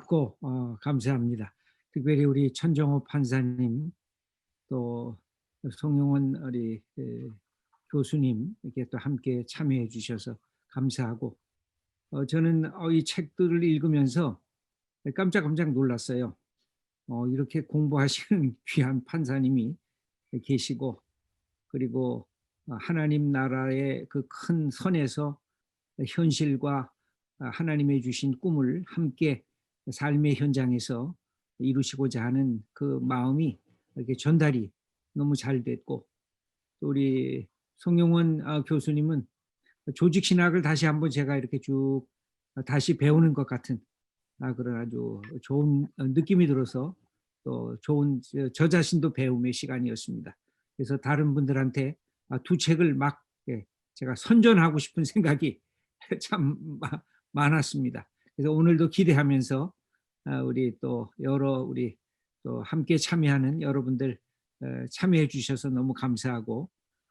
반갑고 감사합니다. 특별히 우리 천정호 판사님 또 송영원 우리 교수님 이렇게 또 함께 참여해 주셔서 감사하고 저는 이 책들을 읽으면서 깜짝깜짝 놀랐어요. 이렇게 공부하시는 귀한 판사님이 계시고 그리고 하나님 나라의 그 큰 선에서 현실과 하나님의 주신 꿈을 함께 삶의 현장에서 이루시고자 하는 그 마음이 이렇게 전달이 너무 잘 됐고 또 우리 송영원 교수님은 조직 신학을 다시 한번 제가 이렇게 쭉 다시 배우는 것 같은 그런 아주 좋은 느낌이 들어서 또 좋은 저 자신도 배움의 시간이었습니다. 그래서 다른 분들한테 두 책을 막 제가 선전하고 싶은 생각이 참 많았습니다. 그래서 오늘도 기대하면서 우리 또 우리 또 함께 참여하는 여러분들 참여해 주셔서 너무 감사하고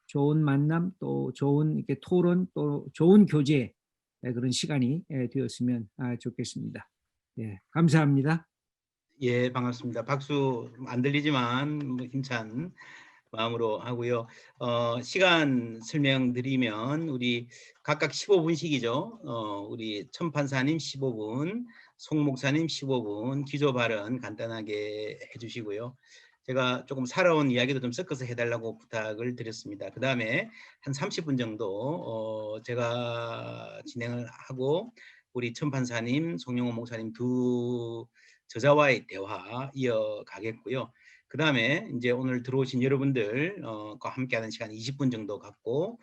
좋은 만남 또 좋은 이렇게 토론 또 좋은 교제 그런 시간이 되었으면 좋겠습니다. 예, 감사합니다. 예, 반갑습니다. 박수 안 들리지만 힘찬 마음으로 하고요. 시간 설명드리면 우리 각각 15분씩이죠. 우리 천 판사님 15분, 송 목사님 15분, 기조 발언 간단하게 해주시고요. 제가 조금 살아온 이야기도 좀 섞어서 해달라고 부탁을 드렸습니다. 그 다음에 한 30분 정도 제가 진행을 하고 우리 천 판사님, 송영호 목사님 두 저자와의 대화 이어가겠고요. 그 다음에 이제 오늘 들어오신 여러분들과 함께하는 시간 20분 정도 갖고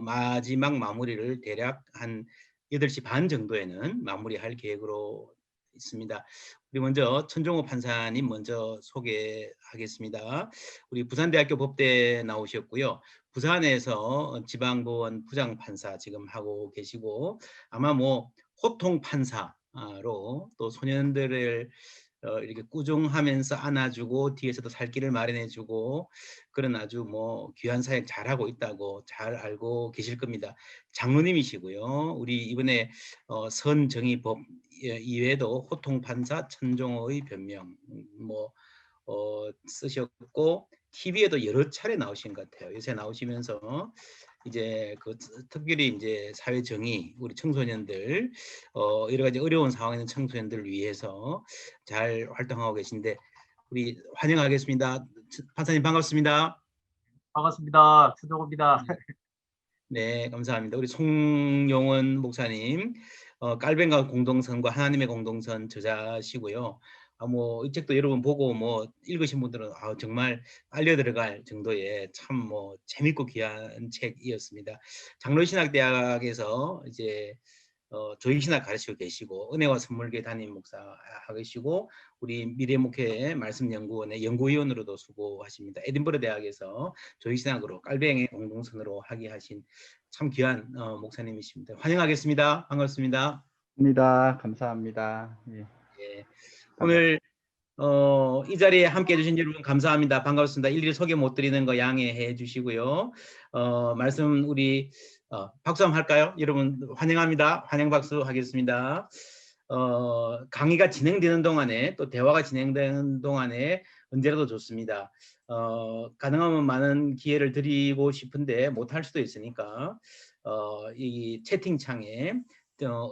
마지막 마무리를 대략 한 8시 반 정도에는 마무리할 계획으로 있습니다. 우리 먼저 천정호 판사님 먼저 소개하겠습니다. 우리 부산대학교 법대 나오셨고요. 부산에서 지방법원 부장판사 지금 하고 계시고 아마 뭐 호통 판사로 또 소년들을 이렇게 꾸중하면서 안아주고 뒤에서도 살 길을 마련해주고 그런 아주 뭐 귀한 사역 잘하고 있다고 잘 알고 계실 겁니다. 장로님이시고요. 우리 이번에 선정의법 이외에도 호통판사 천종호의 변명 뭐 쓰셨고 TV에도 여러 차례 나오신 것 같아요. 요새 나오시면서 이제 그 특별히 이제 사회 정의 우리 청소년들 여러 가지 어려운 상황에 있는 청소년들을 위해서 잘 활동하고 계신데 우리 환영하겠습니다. 판사님 반갑습니다. 반갑습니다. 천정호입니다. 네, 감사합니다. 우리 송용원 목사님, 깔뱅과 공동선과 하나님의 공동선 저자시고요. 뭐 이 책도 여러분 보고 뭐 읽으신 분들은 정말 빨려 들어갈 정도의 참 뭐 재밌고 귀한 책이었습니다. 장로신학대학에서 이제 조익신학 가르치고 계시고 은혜와 선물교회 담임 목사 하시고 우리 미래목회 말씀연구원의 연구위원으로도 수고하십니다. 에딘버러 대학에서 조익신학으로 깔뱅의 공동선으로 하게 하신 참 귀한 목사님이십니다. 환영하겠습니다. 반갑습니다. 감사합니다. 예. 예. 오늘 이 자리에 함께 해주신 여러분 감사합니다. 반갑습니다. 일일이 소개 못 드리는 거 양해해 주시고요. 말씀 우리 박수 한번 할까요? 여러분 환영합니다. 환영 박수 하겠습니다. 강의가 진행되는 동안에 또 대화가 진행되는 동안에 언제라도 좋습니다. 가능하면 많은 기회를 드리고 싶은데 못할 수도 있으니까 이 채팅창에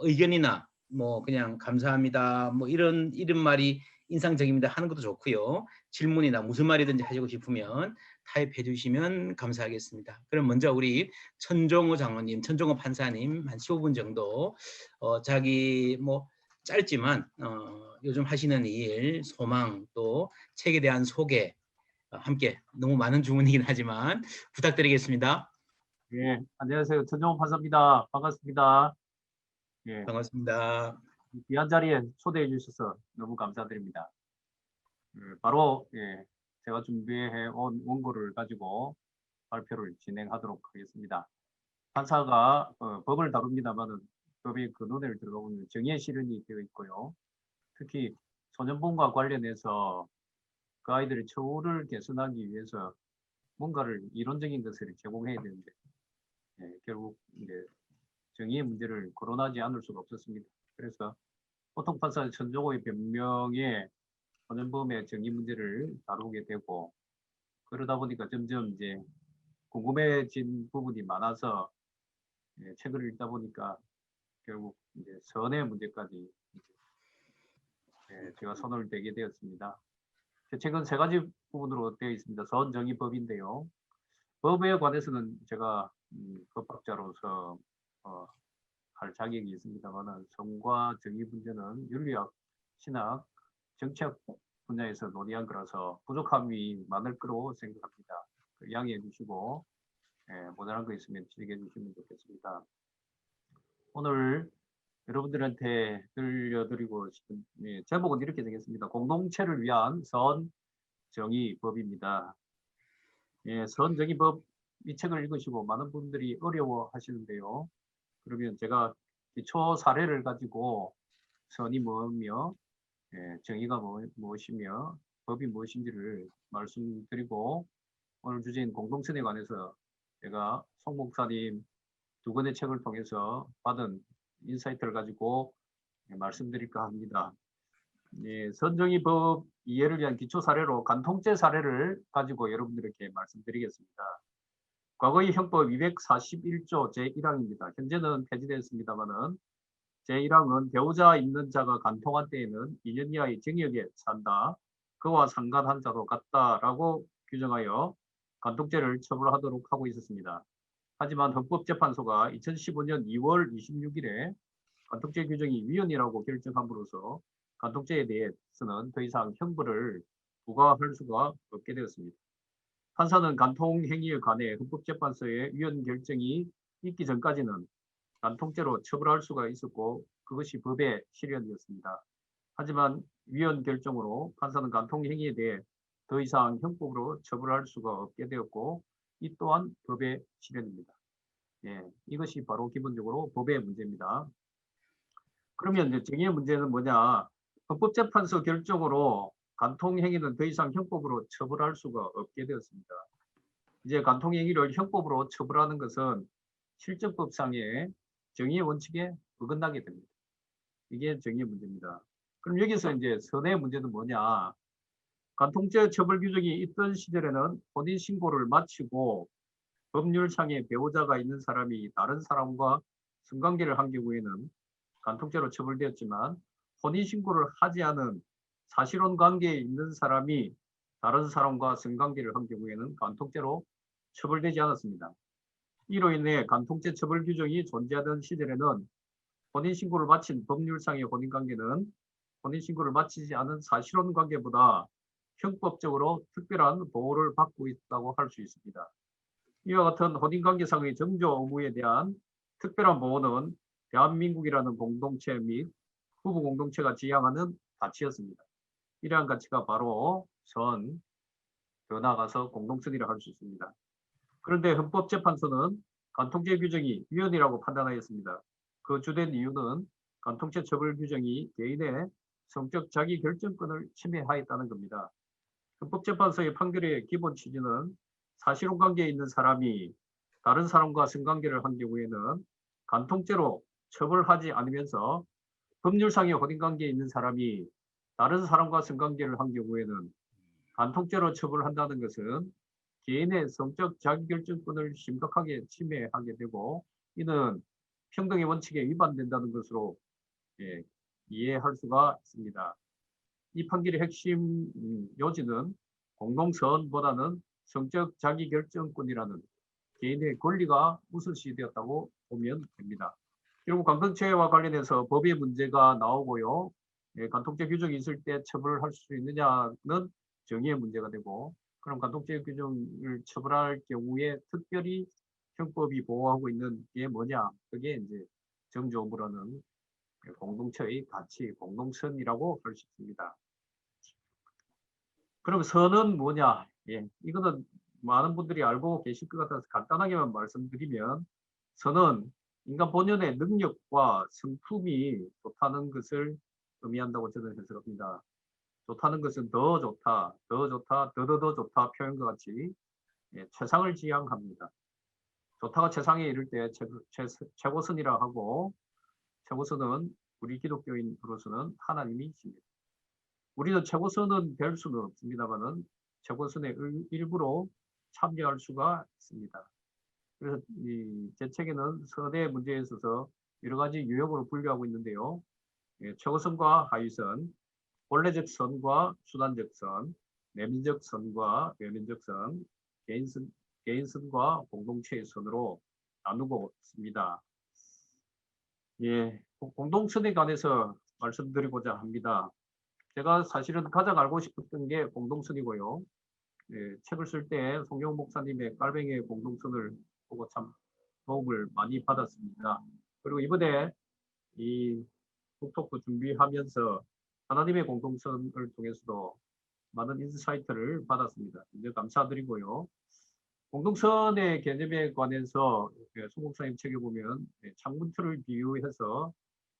의견이나 뭐 그냥 감사합니다 뭐 이런 말이 인상적입니다 하는 것도 좋고요. 질문이나 무슨 말이든지 하시고 싶으면 타입해 주시면 감사하겠습니다. 그럼 먼저 우리 천종호 장로님, 천종호 판사님 한 15분 정도 자기 뭐 짧지만 요즘 하시는 일, 소망 또 책에 대한 소개 함께 너무 많은 주문이긴 하지만 부탁드리겠습니다. 예, 안녕하세요. 천정호 판사입니다. 반갑습니다. 예, 반갑습니다. 귀한 자리에 초대해 주셔서 너무 감사드립니다. 바로 제가 준비해 온 원고를 가지고 발표를 진행하도록 하겠습니다. 판사가 법을 다룹니다만은 법의 근원을 들어가보면 정의의 실현이 되어 있고요. 특히 소년범과 관련해서 그 아이들의 처우를 개선하기 위해서 뭔가를 이론적인 것을 제공해야 되는데 결국 이제 정의의 문제를 거론하지 않을 수가 없었습니다. 그래서 보통판사 천정호의 변명에 혼연보험의 정의 문제를 다루게 되고, 그러다 보니까 점점 이제 궁금해진 부분이 많아서 책을 읽다 보니까 결국 이제 선의 문제까지 제가 손을 대게 되었습니다. 제 책은 세 가지 부분으로 되어 있습니다. 선정의법인데요. 법에 관해서는 제가 법학자로서 할 자격이 있습니다만, 선과 정의 문제는 윤리학, 신학, 정치학 분야에서 논의한 거라서 부족함이 많을 거로 생각합니다. 양해해 주시고 모자란 거 있으면 지적해 주시면 좋겠습니다. 오늘 여러분들한테 들려드리고 싶은 제목은 이렇게 되겠습니다. 공동체를 위한 선정의법입니다. 선정의법 이 책을 읽으시고 많은 분들이 어려워 하시는데요. 그러면 제가 기초 사례를 가지고 선이 뭐며 정의가 무엇이며 법이 무엇인지를 말씀드리고, 오늘 주제인 공동선에 관해서 제가 송 목사님 두 권의 책을 통해서 받은 인사이트를 가지고 말씀드릴까 합니다. 선정의법 이해를 위한 기초 사례로 간통죄 사례를 가지고 여러분들에게 말씀드리겠습니다. 과거의 형법 241조 제1항입니다. 현재는 폐지되었습니다만은 제1항은 배우자 있는 자가 간통한 때에는 2년 이하의 징역에 산다. 그와 상관한 자도 같다라고 규정하여 간통죄를 처벌하도록 하고 있었습니다. 하지만 헌법재판소가 2015년 2월 26일에 간통죄 규정이 위헌이라고 결정함으로써 간통죄에 대해서는 더 이상 형벌을 부과할 수가 없게 되었습니다. 판사는 간통 행위에 관해 헌법재판소의 위헌 결정이 있기 전까지는 간통죄로 처벌할 수가 있었고 그것이 법의 실현이었습니다. 하지만 위헌 결정으로 판사는 간통 행위에 대해 더 이상 형법으로 처벌할 수가 없게 되었고 이 또한 법의 실현입니다. 이것이 바로 기본적으로 법의 문제입니다. 그러면 이제 정의의 문제는 뭐냐? 헌법재판소 결정으로 간통 행위는 더 이상 형법으로 처벌할 수가 없게 되었습니다. 이제 간통 행위를 형법으로 처벌하는 것은 실정법상의 정의의 원칙에 어긋나게 됩니다. 이게 정의의 문제입니다. 그럼 여기서 이제 선의 문제는 뭐냐? 간통죄 처벌 규정이 있던 시절에는 혼인 신고를 마치고 법률상의 배우자가 있는 사람이 다른 사람과 성관계를 한 경우에는 간통죄로 처벌되었지만, 혼인 신고를 하지 않은 사실혼 관계에 있는 사람이 다른 사람과 성관계를 한 경우에는 간통죄로 처벌되지 않았습니다. 이로 인해 간통죄 처벌 규정이 존재하던 시절에는 혼인신고를 마친 법률상의 혼인관계는 혼인신고를 마치지 않은 사실혼 관계보다 형법적으로 특별한 보호를 받고 있다고 할 수 있습니다. 이와 같은 혼인관계상의 정조 의무에 대한 특별한 보호는 대한민국이라는 공동체 및 부부 공동체가 지향하는 가치였습니다. 이러한 가치가 바로 더 나아가서 공동선이라 할 수 있습니다. 그런데 헌법재판소는 간통죄 규정이 위헌이라고 판단하였습니다. 그 주된 이유는 간통죄 처벌 규정이 개인의 성적 자기 결정권을 침해하였다는 겁니다. 헌법재판소의 판결의 기본 취지는 사실혼 관계에 있는 사람이 다른 사람과 성관계를 한 경우에는 간통죄로 처벌하지 않으면서 법률상의 혼인관계에 있는 사람이 다른 사람과 성관계를 한 경우에는 간통죄로 처벌한다는 것은 개인의 성적 자기결정권을 심각하게 침해하게 되고, 이는 평등의 원칙에 위반된다는 것으로 이해할 수가 있습니다. 이 판결의 핵심 요지는 공동선보다는 성적 자기결정권이라는 개인의 권리가 우선시되었다고 보면 됩니다. 결국 간통죄와 관련해서 법의 문제가 나오고요. 간통죄 규정이 있을 때 처벌을 할 수 있느냐는 정의의 문제가 되고, 그럼 간통죄 규정을 처벌할 경우에 특별히 형법이 보호하고 있는 게 뭐냐? 그게 이제 정조부라는 공동체의 가치, 공동선이라고 할 수 있습니다. 그럼 선은 뭐냐? 이거는 많은 분들이 알고 계실 것 같아서 간단하게만 말씀드리면, 선은 인간 본연의 능력과 성품이 좋다는 것을 의미한다고 저는 해석합니다. 좋다는 것은 더 좋다, 더 좋다, 더 좋다 표현과 같이 최상을 지향합니다. 좋다가 최상에 이를 때 최고선이라 하고, 최고선은 우리 기독교인으로서는 하나님이십니다. 우리는 최고선은 될 수는 없습니다만은 최고선의 일부로 참여할 수가 있습니다. 그래서 제 책에는 선의 문제에 있어서 여러 가지 유형으로 분류하고 있는데요. 최고선과 하위선, 본래적 선과 수단적 선, 내면적 선과 외면적 선, 개인선과 공동체의 선으로 나누고 있습니다. 예, 공동선에 관해서 말씀드리고자 합니다. 제가 사실은 가장 알고 싶었던 게 공동선이고요. 예, 책을 쓸 때 송영 목사님의 깔뱅이의 공동선을 보고 참 도움을 많이 받았습니다. 그리고 이번에 이 북토크 준비하면서 하나님의 공동선을 통해서도 많은 인사이트를 받았습니다. 이제 감사드리고요. 공동선의 개념에 관해서 송 목사님 책에 보면 창문틀을 비유해서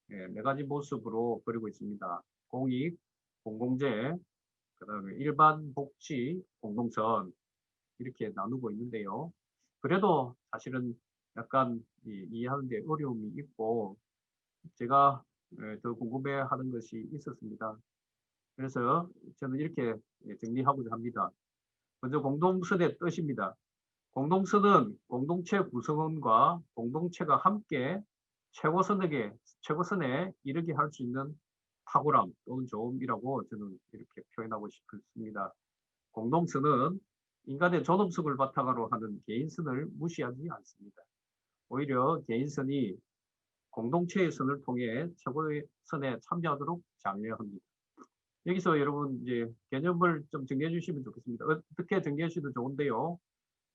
네 가지 모습으로 그리고 있습니다. 공익, 공공재, 그다음에 일반 복지, 공동선 이렇게 나누고 있는데요. 그래도 사실은 약간 이해하는 데 어려움이 있고 제가 더 궁금해하는 것이 있었습니다. 그래서 저는 이렇게 정리하고자 합니다. 먼저 공동선의 뜻입니다. 공동선은 공동체 구성원과 공동체가 함께 최고선에 이르게 할 수 있는 탁월함 또는 좋음이라고 저는 이렇게 표현하고 싶습니다. 공동선은 인간의 존엄성을 바탕으로 하는 개인선을 무시하지 않습니다. 오히려 개인선이 공동체의 선을 통해 최고의 선에 참여하도록 장려합니다. 여기서 여러분 이제 개념을 좀 정리해 주시면 좋겠습니다. 어떻게 정리해 주셔도 좋은데요.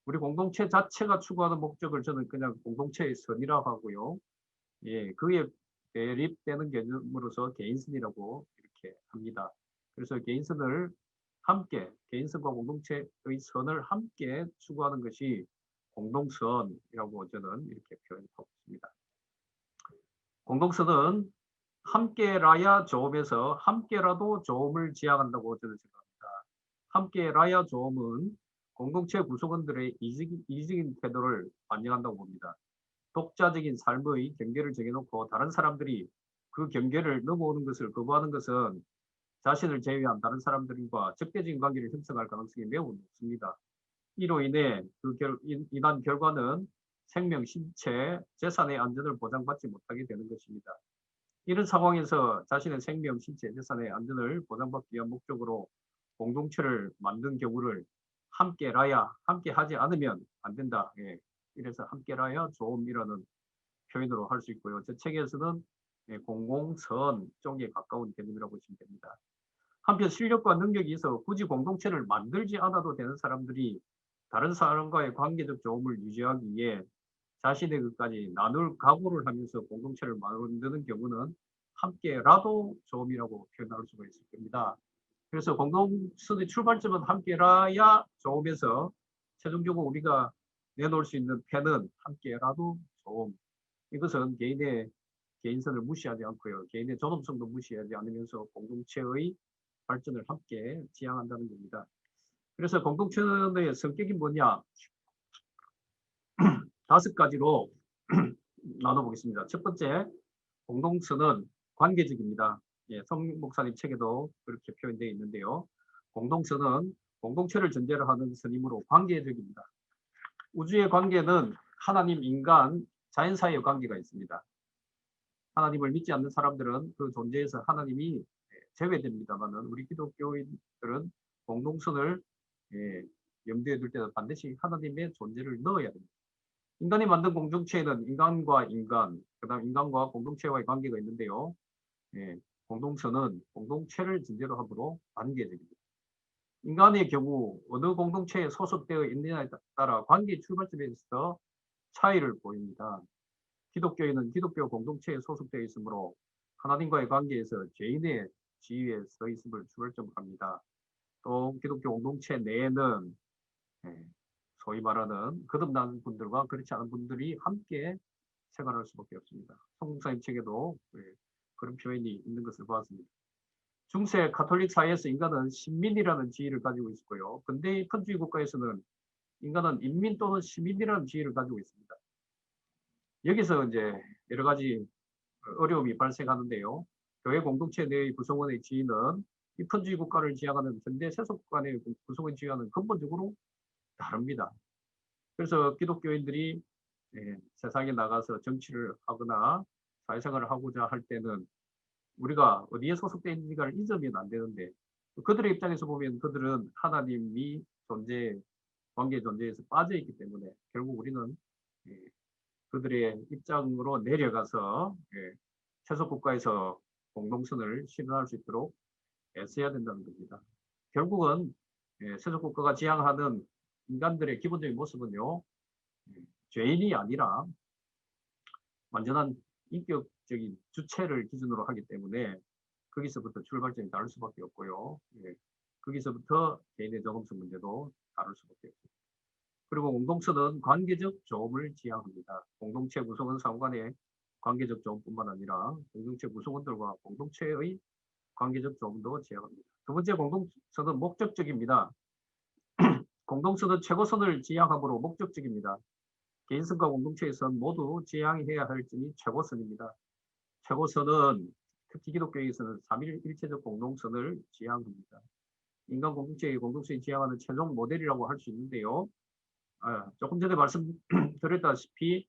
우리 공동체 자체가 추구하는 목적을 저는 그냥 공동체의 선이라고 하고요. 예, 그에 대립되는 개념으로서 개인선이라고 이렇게 합니다. 그래서 개인선을 함께, 개인선과 공동체의 선을 함께 추구하는 것이 공동선이라고 저는 이렇게 표현하고 있습니다. 공동선은 함께라야 좋음에서 함께라도 좋음을 지향한다고 저는 생각합니다. 함께라야 좋음은 공동체 구성원들의 이직인 태도를 반영한다고 봅니다. 독자적인 삶의 경계를 정해놓고 다른 사람들이 그 경계를 넘어오는 것을 거부하는 것은 자신을 제외한 다른 사람들과 적대적인 관계를 형성할 가능성이 매우 높습니다. 이로 인해 이단 결과는 생명, 신체, 재산의 안전을 보장받지 못하게 되는 것입니다. 이런 상황에서 자신의 생명, 신체, 재산의 안전을 보장받기 위한 목적으로 공동체를 만든 경우를 함께라야, 함께하지 않으면 안 된다. 예. 이래서 함께라야 좋음이라는 표현으로 할 수 있고요. 제 책에서는 공공선 쪽에 가까운 개념이라고 보시면 됩니다. 한편 실력과 능력이 있어 굳이 공동체를 만들지 않아도 되는 사람들이 다른 사람과의 관계적 좋음을 유지하기 위해 자신의 것까지 나눌 각오를 하면서 공동체를 만드는 경우는 함께라도 좋음이라고 표현할 수가 있을 겁니다. 그래서 공동선의 출발점은 함께라야 좋으면서 최종적으로 우리가 내놓을 수 있는 펜은 함께라도 좋음. 이것은 개인선을 무시하지 않고요. 개인의 존엄성도 무시하지 않으면서 공동체의 발전을 함께 지향한다는 겁니다. 그래서 공동체의 성격이 뭐냐? 5가지로 나눠보겠습니다. 첫 번째, 공동선은 관계적입니다. 예, 성 목사님 책에도 그렇게 표현되어 있는데요. 공동선은 공동체를 전제로 하는 선이므로 관계적입니다. 우주의 관계는 하나님, 인간, 자연사이의 관계가 있습니다. 하나님을 믿지 않는 사람들은 그 존재에서 하나님이 제외됩니다만은 우리 기독교인들은 공동선을 염두에 둘 때는 반드시 하나님의 존재를 넣어야 됩니다. 인간이 만든 공동체에는 인간과 인간, 그다음 인간과 공동체와의 관계가 있는데요. 공동선은 공동체를 전제로 하므로 관계적입니다. 인간의 경우 어느 공동체에 소속되어 있느냐에 따라 관계 출발점에서 차이를 보입니다. 기독교인은 기독교 공동체에 소속되어 있으므로 하나님과의 관계에서 죄인의 지위에 서 있음을 출발점으로 합니다. 또 기독교 공동체 내에는 소위 말하는 거듭난 분들과 그렇지 않은 분들이 함께 생활할 수밖에 없습니다. 성 목사님 책에도 그런 표현이 있는 것을 보았습니다. 중세 가톨릭 사회에서 인간은 신민이라는 지위를 가지고 있고요. 근대 편주의 국가에서는 인간은 인민 또는 시민이라는 지위를 가지고 있습니다. 여기서 이제 여러 가지 어려움이 발생하는데요. 교회 공동체 내의 구성원의 지위는 입헌주의 국가를 지향하는 현대 세속 국가 내 구성원 지위와는 근본적으로 다릅니다. 그래서 기독교인들이 세상에 나가서 정치를 하거나 사회생활을 하고자 할 때는 우리가 어디에 소속되어 있는지를 잊으면 안 되는데, 그들의 입장에서 보면 그들은 하나님이 관계 존재에서 빠져 있기 때문에 결국 우리는 그들의 입장으로 내려가서 세속 국가에서 공동선을 실현할 수 있도록 애써야 된다는 겁니다. 결국은 세속 국가가 지향하는 인간들의 기본적인 모습은요, 죄인이 아니라 완전한 인격적인 주체를 기준으로 하기 때문에 거기서부터 출발점이 다를 수밖에 없고요. 거기서부터 개인의 정엄성 문제도 다를 수밖에 없습니다. 그리고 공동체는 관계적 조음을 지향합니다. 공동체 구성원 상관의 관계적 조음뿐만 아니라 공동체 구성원들과 공동체의 관계적 조음도 지향합니다. 두 번째, 공동체는 목적적입니다. 공동체는 최고선을 지향함으로 목적적입니다. 개인선과 공동체에선 모두 지향해야 할 점이 최고선입니다. 최고선은 특히 기독교에서는 3일 일체적 공동선을 지향합니다. 인간 공동체의 공동체에 지향하는 최종 모델이라고 할 수 있는데요. 조금 전에 말씀드렸다시피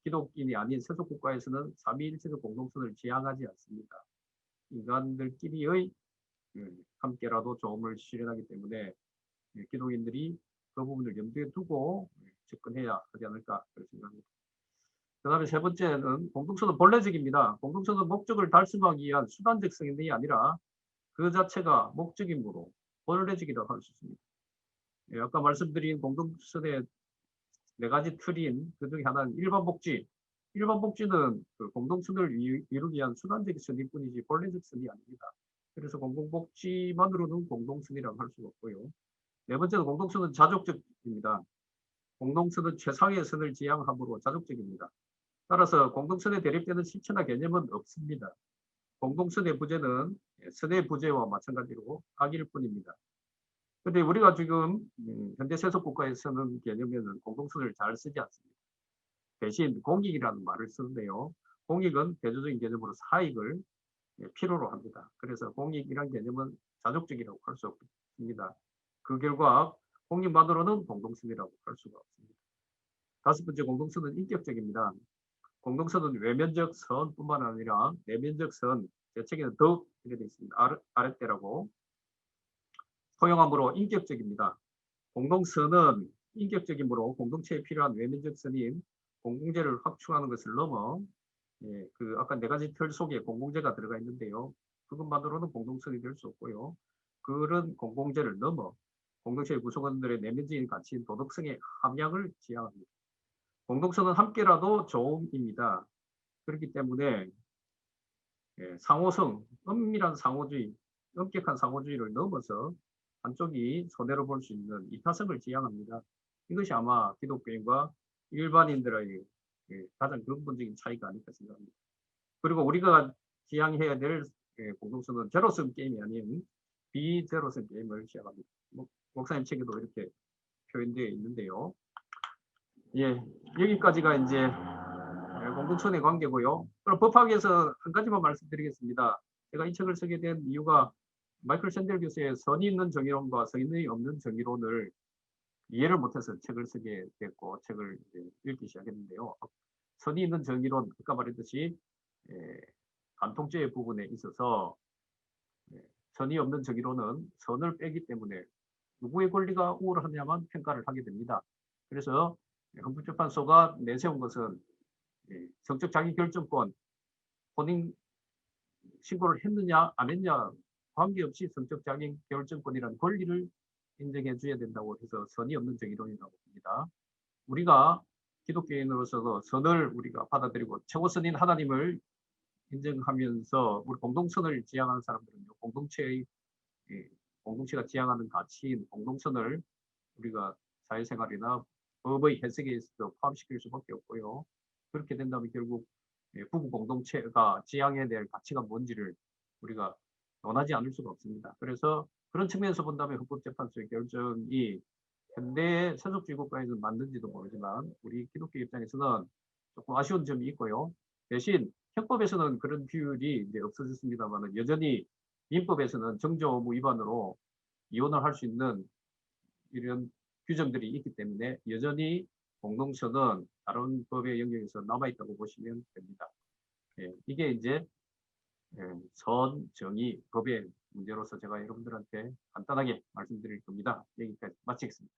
기독인이 아닌 세속 국가에서는 3위 일체적 공동선을 지향하지 않습니다. 인간들끼리의 함께라도 조음을 실현하기 때문에 기독인들이 그 부분을 염두에 두고 접근해야 하지 않을까 그렇게 생각합니다. 그 다음에 세 번째는 공동선은 본래적입니다. 공동선은 목적을 달성하기 위한 수단적 성인이 아니라 그 자체가 목적이므로 본래적이라고 할 수 있습니다. 아까 말씀드린 공동선의 4가지 틀인 그 중에 하나는 일반 복지. 일반 복지는 그 공동선을 이루기 위한 수단적 선일 뿐이지 본래적 선이 아닙니다. 그래서 공동복지만으로는 공동선이라고 할 수가 없고요. 네 번째는 공동선은 자족적입니다. 공동선은 최상의 선을 지향함으로 자족적입니다. 따라서 공동선에 대립되는 실체나 개념은 없습니다. 공동선의 부재는 선의 부재와 마찬가지로 악일 뿐입니다. 근데 우리가 지금 현대 세속 국가에서는 개념에는 공동선을 잘 쓰지 않습니다. 대신 공익이라는 말을 쓰는데요. 공익은 대조적인 개념으로 사익을 필요로 합니다. 그래서 공익이라는 개념은 자족적이라고 할 수 없습니다. 그 결과 공익만으로는 공동선이라고 할 수가 없습니다. 다섯 번째, 공동선은 인격적입니다. 공동선은 외면적 선뿐만 아니라 내면적 선, 제 책에는 더 이렇게 되어 있습니다. 아랫대라고. 포용함으로 인격적입니다. 공동선은 인격적이므로 공동체에 필요한 외면적 선인 공공재를 확충하는 것을 넘어 그 아까 4가지 틀 속에 공공재가 들어가 있는데요. 그것만으로는 공동선이 될 수 없고요. 그런 공공재를 넘어 공동체의 구성원들의 내면적인 가치인 도덕성의 함양을 지향합니다. 공동선은 함께라도 좋음입니다. 그렇기 때문에 상호성, 엄밀한 상호주의, 엄격한 상호주의를 넘어서 한쪽이 손해를 볼 수 있는 이타성을 지향합니다. 이것이 아마 기독교인과 일반인들의 가장 근본적인 차이가 아닐까 생각합니다. 그리고 우리가 지향해야 될 공동선은 제로섬 게임이 아닌 비제로섬 게임을 시작합니다. 목사님 책에도 이렇게 표현되어 있는데요. 여기까지가 이제 공동선의 관계고요. 그럼 법학에서 한 가지만 말씀드리겠습니다. 제가 이 책을 쓰게 된 이유가 마이클 샌델 교수의 선이 있는 정의론과 선이 없는 정의론을 이해를 못해서 책을 쓰게 됐고 책을 읽기 시작했는데요. 선이 있는 정의론, 아까 말했듯이 간통죄의 부분에 있어서 선이 없는 정의론은 선을 빼기 때문에 누구의 권리가 우월하냐만 평가를 하게 됩니다. 그래서 헌법재판소가 내세운 것은 성적 자기결정권, 본인 신고를 했느냐 안 했냐 관계없이 성적 자기결정권이라는 권리를 인정해 줘야 된다고 해서 선이 없는 정의론이라고 봅니다. 우리가 기독교인으로서 선을 우리가 받아들이고 최고선인 하나님을 인정하면서 우리 공동선을 지향하는 사람들은요, 공동체가 지향하는 가치인 공동선을 우리가 사회생활이나 법의 해석에 있어서 포함시킬 수밖에 없고요. 그렇게 된다면 결국 부부 공동체가 지향해야 될 가치가 뭔지를 우리가 논하지 않을 수가 없습니다. 그래서 그런 측면에서 본다면 헌법재판소의 결정이 현대 세속주의 국가에서 맞는지도 모르지만 우리 기독교 입장에서는 조금 아쉬운 점이 있고요. 대신 형법에서는 그런 규율이 이제 없어졌습니다만 여전히 민법에서는 정조 의무 위반으로 이혼을 할 수 있는 이런 규정들이 있기 때문에 여전히 공동서는 다른 법의 영역에서 남아있다고 보시면 됩니다. 예, 이게 이제 선, 정의, 법의 문제로서 제가 여러분들한테 간단하게 말씀드릴 겁니다. 여기까지 마치겠습니다.